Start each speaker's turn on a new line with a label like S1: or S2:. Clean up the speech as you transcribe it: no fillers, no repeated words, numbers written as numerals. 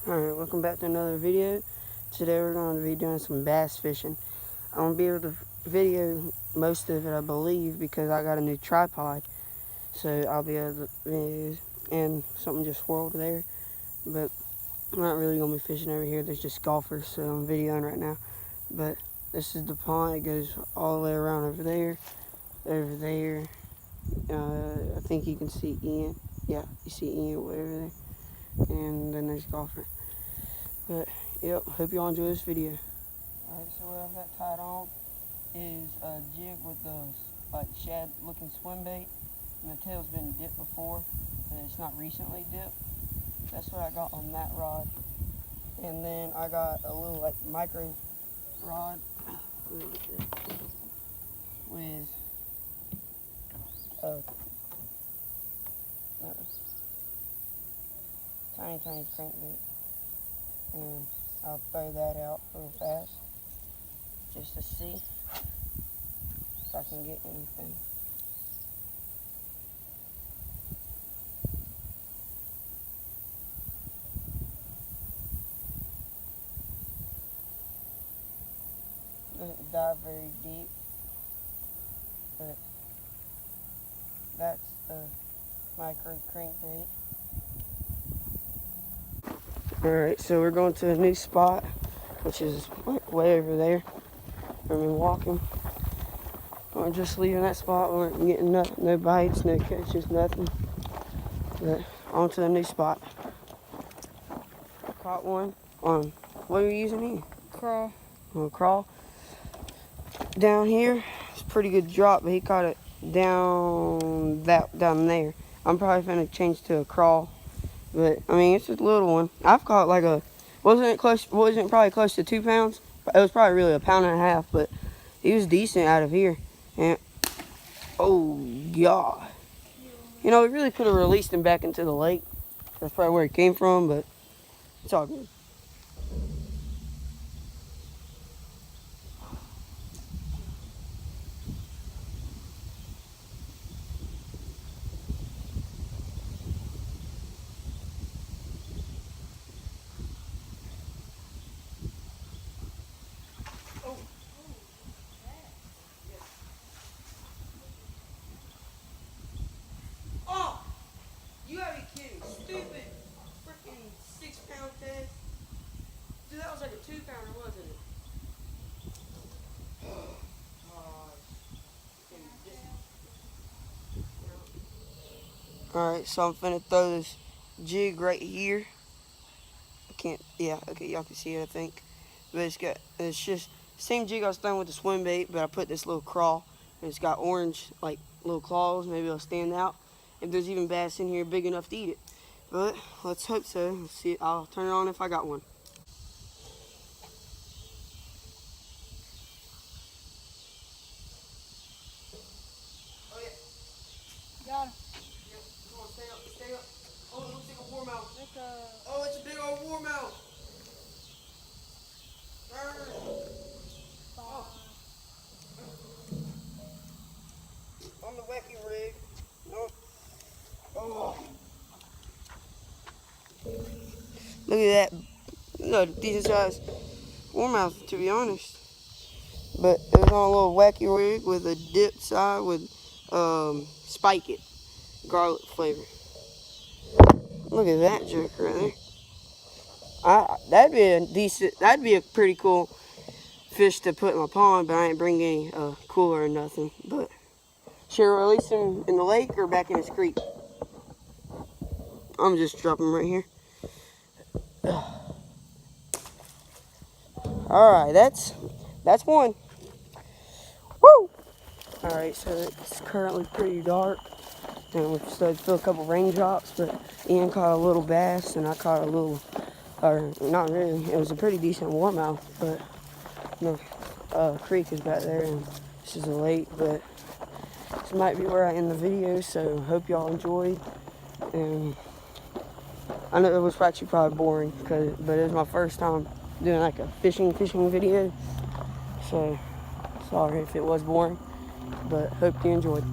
S1: Alright, welcome back to another video. Today we're going to be doing some bass fishing. I'm going to be able to video most of it, I believe, because I got a new tripod. So I'll be able to video, and something just swirled there. But I'm not really going to be fishing over here. There's just golfers, so I'm videoing right now. But this is the pond. It goes all the way around over there. Over there. I think you can see Ian. Yeah, you see Ian way over there. And then there's golfer. But, yep, hope y'all enjoy this video. Alright, so what I've got tied on is a jig with the shad looking swim bait. And the tail's been dipped before, and it's not recently dipped. That's what I got on that rod. And then I got a little micro rod with a tiny crankbait. And I'll throw that out real fast just to see if I can get anything. Doesn't dive very deep, but that's the micro crankbait. Alright, so we're going to a new spot, which is way over there. I've been walking. We're just leaving that spot. We weren't getting no bites, no catches, nothing. But on to the new spot. Caught one on, what are you using here?
S2: Crawl.
S1: On crawl. Down here, it's a pretty good drop, but he caught it down there. I'm probably gonna change to a crawl. But I mean, it's just a little one. I've caught wasn't probably close to 2 pounds. It was probably really 1.5 pounds, but he was decent out of here. And oh God, you know, we really could have released him back into the lake. That's probably where he came from, but it's all good. Stupid freaking 6-pound test. Dude, that was like a 2-pounder, wasn't it? Alright, so I'm finna throw this jig right here. Okay, y'all can see it, I think. But it's just same jig I was throwing with the swim bait, but I put this little crawl, and it's got orange, little claws. Maybe it'll stand out if there's even bass in here big enough to eat it. But let's hope so. Let's see. I'll turn it on if I got one. Oh yeah.
S2: Got him.
S1: Yep. Come on, stay up. Oh, it looks like a warmouth.
S2: Oh,
S1: it's a big old warmouth. Oh. On the wacky rig. Oh. Look at that. Decent size warmouth, to be honest. But it was on a little wacky rig with a dip side with Spike It garlic flavor. Look at that joker right there. That'd be a pretty cool fish to put in my pond, but I ain't bring any cooler or nothing. But should I release him in the lake or back in his creek? I'm just dropping him right here. Alright, that's one. Woo! Alright, so it's currently pretty dark. And we've started to feel a couple raindrops, but Ian caught a little bass and I caught a little, or not really, it was a pretty decent warmouth, but the creek is back there and this is a lake, but this might be where I end the video, so hope y'all enjoyed. And I know it was actually probably boring, but it was my first time doing like a fishing video, so sorry if it was boring, but hope you enjoyed.